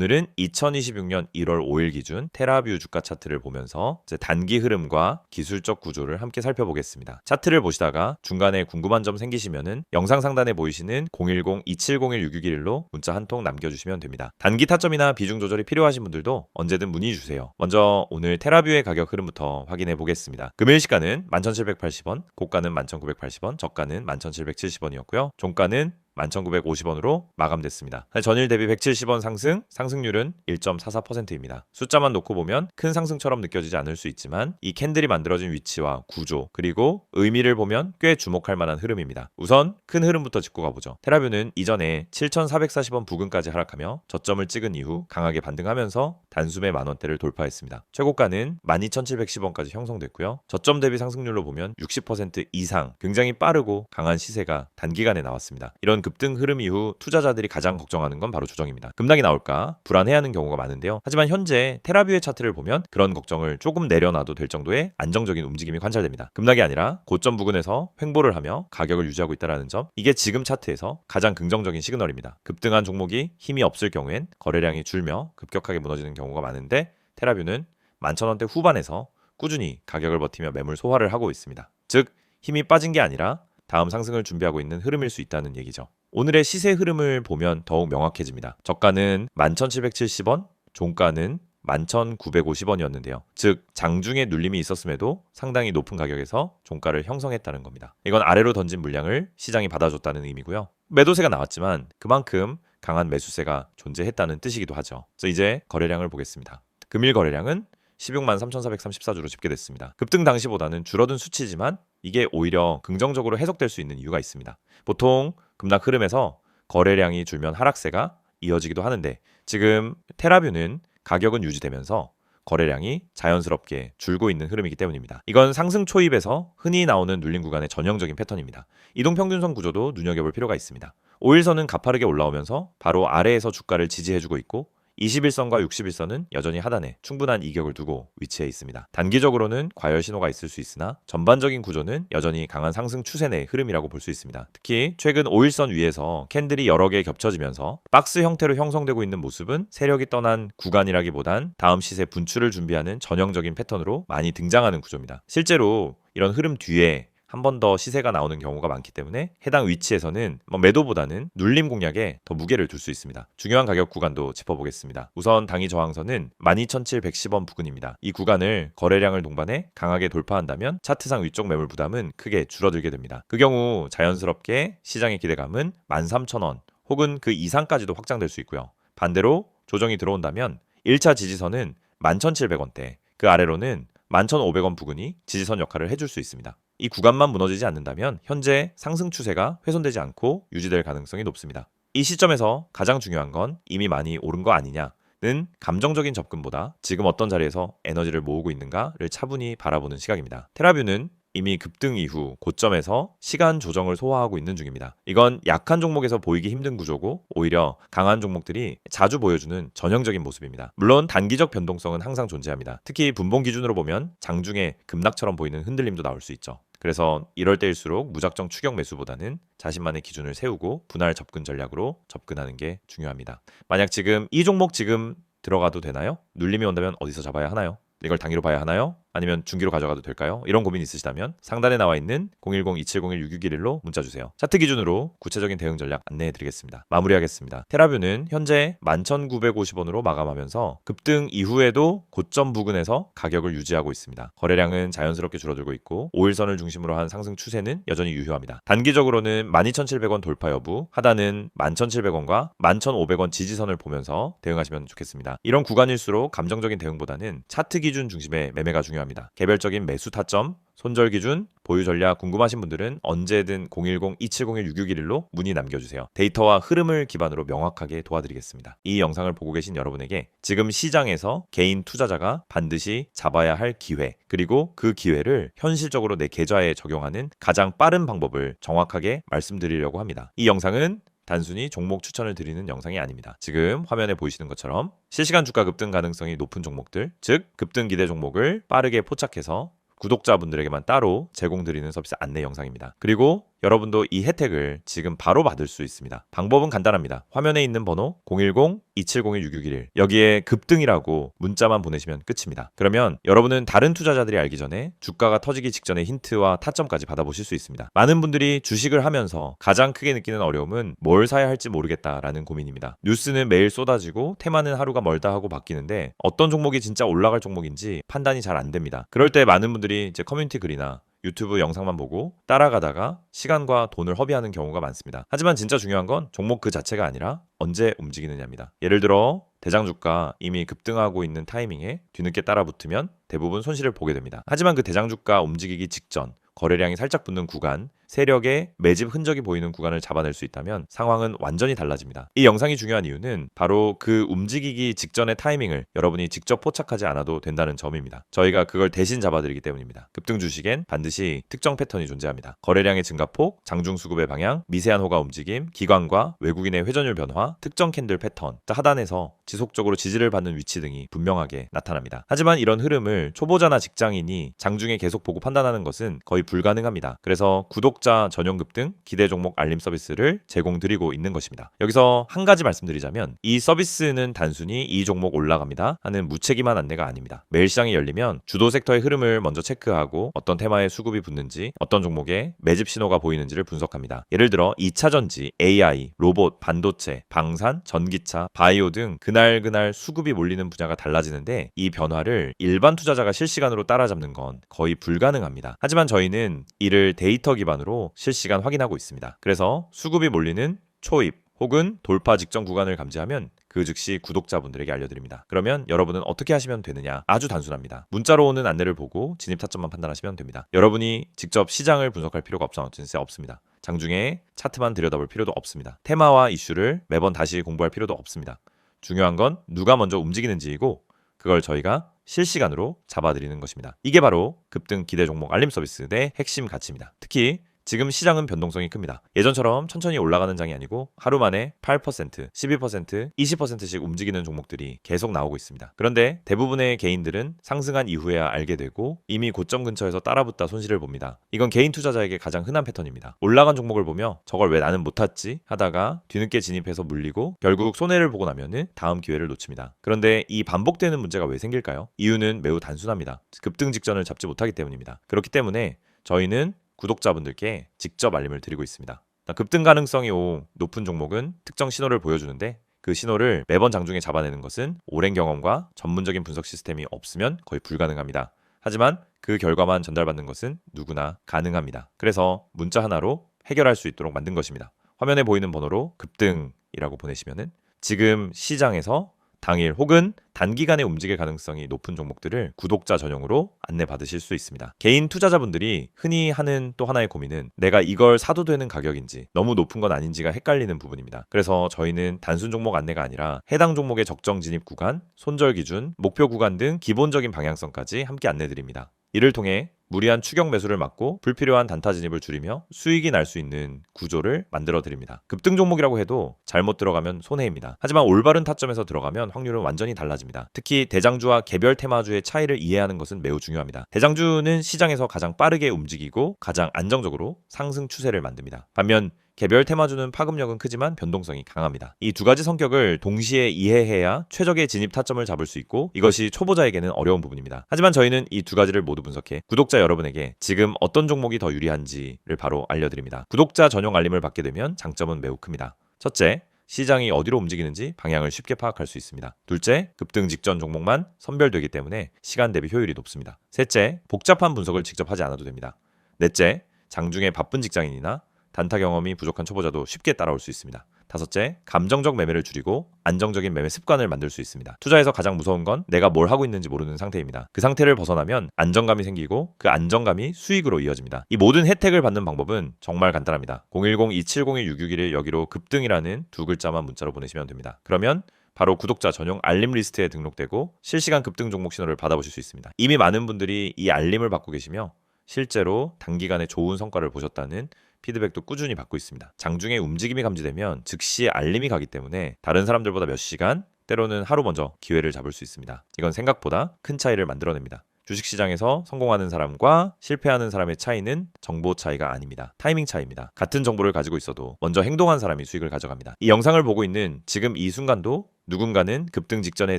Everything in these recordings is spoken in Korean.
오늘은 2026년 1월 5일 기준 테라뷰 주가 차트를 보면서 단기 흐름과 기술적 구조를 함께 살펴보겠습니다. 차트를 보시다가 중간에 궁금한 점 생기시면은 영상 상단에 보이시는 010-2701-6611로 문자 한 통 남겨주시면 됩니다. 단기 타점이나 비중 조절이 필요하신 분들도 언제든 문의 주세요. 먼저 오늘 테라뷰의 가격 흐름부터 확인해 보겠습니다. 금일 시가는 11,780원, 고가는 11,980원, 저가는 11,770원이었고요. 종가는 11,950원으로 마감됐습니다. 전일 대비 170원 상승률은 1.44%입니다. 숫자만 놓고 보면 큰 상승처럼 느껴지지 않을 수 있지만 이 캔들이 만들어진 위치와 구조 그리고 의미를 보면 꽤 주목할 만한 흐름입니다. 우선 큰 흐름부터 짚고 가보죠. 테라뷰는 이전에 7,440원 부근까지 하락하며 저점을 찍은 이후 강하게 반등하면서 단숨에 만원대를 돌파했습니다. 최고가는 12,710원까지 형성됐고요. 저점 대비 상승률로 보면 60% 이상 굉장히 빠르고 강한 시세가 단기간에 나왔습니다. 이런 급등 흐름 이후 투자자들이 가장 걱정하는 건 바로 조정입니다. 급락이 나올까 불안해하는 경우가 많은데요. 하지만 현재 테라뷰의 차트를 보면 그런 걱정을 조금 내려놔도 될 정도의 안정적인 움직임이 관찰됩니다. 급락이 아니라 고점 부근에서 횡보를 하며 가격을 유지하고 있다는 점, 이게 지금 차트에서 가장 긍정적인 시그널입니다. 급등한 종목이 힘이 없을 경우엔 거래량이 줄며 급격하게 무너지는 경우가 많은데 테라뷰는 11,000원대 후반에서 꾸준히 가격을 버티며 매물 소화를 하고 있습니다. 즉 힘이 빠진 게 아니라 다음 상승을 준비하고 있는 흐름일 수 있다는 얘기죠. 오늘의 시세 흐름을 보면 더욱 명확해집니다. 저가는 11,770원, 종가는 11,950원이었는데요. 즉 장중에 눌림이 있었음에도 상당히 높은 가격에서 종가를 형성했다는 겁니다. 이건 아래로 던진 물량을 시장이 받아줬다는 의미고요. 매도세가 나왔지만 그만큼 강한 매수세가 존재했다는 뜻이기도 하죠. 그래서 이제 거래량을 보겠습니다. 금일 거래량은 16만 3,434주로 집계됐습니다. 급등 당시보다는 줄어든 수치지만 이게 오히려 긍정적으로 해석될 수 있는 이유가 있습니다. 보통 급락 흐름에서 거래량이 줄면 하락세가 이어지기도 하는데 지금 테라뷰는 가격은 유지되면서 거래량이 자연스럽게 줄고 있는 흐름이기 때문입니다. 이건 상승 초입에서 흔히 나오는 눌림 구간의 전형적인 패턴입니다. 이동평균선 구조도 눈여겨볼 필요가 있습니다. 5일선은 가파르게 올라오면서 바로 아래에서 주가를 지지해주고 있고 21선과 61선은 여전히 하단에 충분한 이격을 두고 위치해 있습니다. 단기적으로는 과열 신호가 있을 수 있으나 전반적인 구조는 여전히 강한 상승 추세 내의 흐름이라고 볼 수 있습니다. 특히 최근 5일선 위에서 캔들이 여러 개 겹쳐지면서 박스 형태로 형성되고 있는 모습은 세력이 떠난 구간이라기보단 다음 시세 분출을 준비하는 전형적인 패턴으로 많이 등장하는 구조입니다. 실제로 이런 흐름 뒤에 한 번 더 시세가 나오는 경우가 많기 때문에 해당 위치에서는 매도보다는 눌림 공략에 더 무게를 둘 수 있습니다. 중요한 가격 구간도 짚어보겠습니다. 우선 당일 저항선은 12,710원 부근입니다. 이 구간을 거래량을 동반해 강하게 돌파한다면 차트상 위쪽 매물 부담은 크게 줄어들게 됩니다. 그 경우 자연스럽게 시장의 기대감은 13,000원 혹은 그 이상까지도 확장될 수 있고요. 반대로 조정이 들어온다면 1차 지지선은 11,700원대, 그 아래로는 11,500원 부근이 지지선 역할을 해줄 수 있습니다. 이 구간만 무너지지 않는다면 현재 상승 추세가 훼손되지 않고 유지될 가능성이 높습니다. 이 시점에서 가장 중요한 건 이미 많이 오른 거 아니냐는 감정적인 접근보다 지금 어떤 자리에서 에너지를 모으고 있는가를 차분히 바라보는 시각입니다. 테라뷰는 이미 급등 이후 고점에서 시간 조정을 소화하고 있는 중입니다. 이건 약한 종목에서 보이기 힘든 구조고 오히려 강한 종목들이 자주 보여주는 전형적인 모습입니다. 물론 단기적 변동성은 항상 존재합니다. 특히 분봉 기준으로 보면 장중에 급락처럼 보이는 흔들림도 나올 수 있죠. 그래서 이럴 때일수록 무작정 추격 매수보다는 자신만의 기준을 세우고 분할 접근 전략으로 접근하는 게 중요합니다. 만약 지금 이 종목 지금 들어가도 되나요? 눌림이 온다면 어디서 잡아야 하나요? 이걸 단기로 봐야 하나요? 아니면 중기로 가져가도 될까요? 이런 고민이 있으시다면 상단에 나와 있는 010-2701-6611로 문자 주세요. 차트 기준으로 구체적인 대응 전략 안내해 드리겠습니다. 마무리하겠습니다. 테라뷰는 현재 11,950원으로 마감하면서 급등 이후에도 고점 부근에서 가격을 유지하고 있습니다. 거래량은 자연스럽게 줄어들고 있고 5일선을 중심으로 한 상승 추세는 여전히 유효합니다. 단기적으로는 12,700원 돌파 여부, 하단은 11,700원과 11,500원 지지선을 보면서 대응하시면 좋겠습니다. 이런 구간일수록 감정적인 대응보다는 차트 기준 중심의 매매가 중요합니다. 개별적인 매수 타점, 손절 기준, 보유 전략 궁금하신 분들은 언제든 010-2701-6611로 문의 남겨주세요. 데이터와 흐름을 기반으로 명확하게 도와드리겠습니다. 이 영상을 보고 계신 여러분에게 지금 시장에서 개인 투자자가 반드시 잡아야 할 기회, 그리고 그 기회를 현실적으로 내 계좌에 적용하는 가장 빠른 방법을 정확하게 말씀드리려고 합니다. 이 영상은 단순히 종목 추천을 드리는 영상이 아닙니다. 지금 화면에 보이시는 것처럼 실시간 주가 급등 가능성이 높은 종목들, 즉 급등 기대 종목을 빠르게 포착해서 구독자분들에게만 따로 제공드리는 서비스 안내 영상입니다. 그리고 여러분도 이 혜택을 지금 바로 받을 수 있습니다. 방법은 간단합니다. 화면에 있는 번호 010-2701-6611 여기에 급등이라고 문자만 보내시면 끝입니다. 그러면 여러분은 다른 투자자들이 알기 전에 주가가 터지기 직전의 힌트와 타점까지 받아보실 수 있습니다. 많은 분들이 주식을 하면서 가장 크게 느끼는 어려움은 뭘 사야 할지 모르겠다라는 고민입니다. 뉴스는 매일 쏟아지고 테마는 하루가 멀다 하고 바뀌는데 어떤 종목이 진짜 올라갈 종목인지 판단이 잘 안 됩니다. 그럴 때 많은 분들이 이제 커뮤니티 글이나 유튜브 영상만 보고 따라가다가 시간과 돈을 허비하는 경우가 많습니다. 하지만 진짜 중요한 건 종목 그 자체가 아니라 언제 움직이느냐입니다. 예를 들어 대장주가 이미 급등하고 있는 타이밍에 뒤늦게 따라붙으면 대부분 손실을 보게 됩니다. 하지만 그 대장주가 움직이기 직전 거래량이 살짝 붙는 구간, 세력의 매집 흔적이 보이는 구간을 잡아낼 수 있다면 상황은 완전히 달라집니다. 이 영상이 중요한 이유는 바로 그 움직이기 직전의 타이밍을 여러분이 직접 포착하지 않아도 된다는 점입니다. 저희가 그걸 대신 잡아드리기 때문입니다. 급등 주식엔 반드시 특정 패턴이 존재합니다. 거래량의 증가폭, 장중 수급의 방향, 미세한 호가 움직임, 기관과 외국인의 회전율 변화, 특정 캔들 패턴, 하단에서 지속적으로 지지를 받는 위치 등이 분명하게 나타납니다. 하지만 이런 흐름을 초보자나 직장인이 장중에 계속 보고 판단하는 것은 거의 불가능합니다. 그래서 구독자 전용 급등 기대 종목 알림 서비스를 제공드리고 있는 것입니다. 여기서 한 가지 말씀드리자면 이 서비스는 단순히 이 종목 올라갑니다 하는 무책임한 안내가 아닙니다. 매일 시장이 열리면 주도 섹터의 흐름을 먼저 체크하고 어떤 테마에 수급이 붙는지 어떤 종목에 매집 신호가 보이는지를 분석합니다. 예를 들어 2차전지, AI, 로봇, 반도체, 방산, 전기차, 바이오 등 그날 수급이 몰리는 분야가 달라지는데 이 변화를 일반 투자자가 실시간으로 따라잡는 건 거의 불가능합니다. 하지만 저희는 이를 데이터 기반으로 실시간 확인하고 있습니다. 그래서 수급이 몰리는 초입 혹은 돌파 직전 구간을 감지하면 그 즉시 구독자분들에게 알려드립니다. 그러면 여러분은 어떻게 하시면 되느냐? 아주 단순합니다. 문자로 오는 안내를 보고 진입 타점만 판단하시면 됩니다. 여러분이 직접 시장을 분석할 필요가 없습니다. 장중에 차트만 들여다볼 필요도 없습니다. 테마와 이슈를 매번 다시 공부할 필요도 없습니다. 중요한 건 누가 먼저 움직이는지이고 그걸 저희가 실시간으로 잡아드리는 것입니다. 이게 바로 급등 기대 종목 알림 서비스의 핵심 가치입니다. 특히 지금 시장은 변동성이 큽니다. 예전처럼 천천히 올라가는 장이 아니고 하루 만에 8%, 12%, 20%씩 움직이는 종목들이 계속 나오고 있습니다. 그런데 대부분의 개인들은 상승한 이후에야 알게 되고 이미 고점 근처에서 따라붙다 손실을 봅니다. 이건 개인 투자자에게 가장 흔한 패턴입니다. 올라간 종목을 보며 저걸 왜 나는 못 탔지 하다가 뒤늦게 진입해서 물리고 결국 손해를 보고 나면은 다음 기회를 놓칩니다. 그런데 이 반복되는 문제가 왜 생길까요? 이유는 매우 단순합니다. 급등 직전을 잡지 못하기 때문입니다. 그렇기 때문에 저희는 구독자분들께 직접 알림을 드리고 있습니다. 급등 가능성이 높은 종목은 특정 신호를 보여주는데 그 신호를 매번 장중에 잡아내는 것은 오랜 경험과 전문적인 분석 시스템이 없으면 거의 불가능합니다. 하지만 그 결과만 전달받는 것은 누구나 가능합니다. 그래서 문자 하나로 해결할 수 있도록 만든 것입니다. 화면에 보이는 번호로 급등이라고 보내시면은 지금 시장에서 당일 혹은 단기간에 움직일 가능성이 높은 종목들을 구독자 전용으로 안내받으실 수 있습니다. 개인 투자자분들이 흔히 하는 또 하나의 고민은 내가 이걸 사도 되는 가격인지 너무 높은 건 아닌지가 헷갈리는 부분입니다. 그래서 저희는 단순 종목 안내가 아니라 해당 종목의 적정 진입 구간, 손절 기준, 목표 구간 등 기본적인 방향성까지 함께 안내드립니다. 이를 통해 무리한 추격 매수를 막고 불필요한 단타 진입을 줄이며 수익이 날 수 있는 구조를 만들어 드립니다. 급등 종목이라고 해도 잘못 들어가면 손해입니다. 하지만 올바른 타점에서 들어가면 확률은 완전히 달라집니다. 특히 대장주와 개별 테마주의 차이를 이해하는 것은 매우 중요합니다. 대장주는 시장에서 가장 빠르게 움직이고 가장 안정적으로 상승 추세를 만듭니다. 반면 개별 테마주는 파급력은 크지만 변동성이 강합니다. 이 두 가지 성격을 동시에 이해해야 최적의 진입 타점을 잡을 수 있고 이것이 초보자에게는 어려운 부분입니다. 하지만 저희는 이 두 가지를 모두 분석해 구독자 여러분에게 지금 어떤 종목이 더 유리한지를 바로 알려드립니다. 구독자 전용 알림을 받게 되면 장점은 매우 큽니다. 첫째, 시장이 어디로 움직이는지 방향을 쉽게 파악할 수 있습니다. 둘째, 급등 직전 종목만 선별되기 때문에 시간 대비 효율이 높습니다. 셋째, 복잡한 분석을 직접 하지 않아도 됩니다. 넷째, 장중에 바쁜 직장인이나 단타 경험이 부족한 초보자도 쉽게 따라올 수 있습니다. 다섯째, 감정적 매매를 줄이고 안정적인 매매 습관을 만들 수 있습니다. 투자에서 가장 무서운 건 내가 뭘 하고 있는지 모르는 상태입니다. 그 상태를 벗어나면 안정감이 생기고 그 안정감이 수익으로 이어집니다. 이 모든 혜택을 받는 방법은 정말 간단합니다. 010-2701-661 여기로 급등이라는 두 글자만 문자로 보내시면 됩니다. 그러면 바로 구독자 전용 알림 리스트에 등록되고 실시간 급등 종목 신호를 받아보실 수 있습니다. 이미 많은 분들이 이 알림을 받고 계시며 실제로 단기간에 좋은 성과를 보셨다는 피드백도 꾸준히 받고 있습니다. 장중에 움직임이 감지되면 즉시 알림이 가기 때문에 다른 사람들보다 몇 시간, 때로는 하루 먼저 기회를 잡을 수 있습니다. 이건 생각보다 큰 차이를 만들어냅니다. 주식시장에서 성공하는 사람과 실패하는 사람의 차이는 정보 차이가 아닙니다. 타이밍 차이입니다. 같은 정보를 가지고 있어도 먼저 행동한 사람이 수익을 가져갑니다. 이 영상을 보고 있는 지금 이 순간도 누군가는 급등 직전에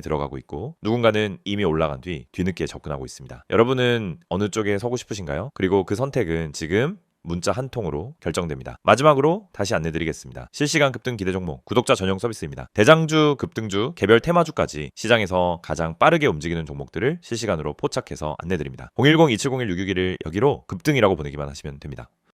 들어가고 있고 누군가는 이미 올라간 뒤 뒤늦게 접근하고 있습니다. 여러분은 어느 쪽에 서고 싶으신가요? 그리고 그 선택은 지금 문자 한 통으로 결정됩니다. 마지막으로 다시 안내드리겠습니다. 실시간 급등 기대 종목 구독자 전용 서비스입니다. 대장주, 급등주, 개별 테마주까지 시장에서 가장 빠르게 움직이는 종목들을 실시간으로 포착해서 안내드립니다. 010-2701-661을 여기로 급등이라고 보내기만 하시면 됩니다.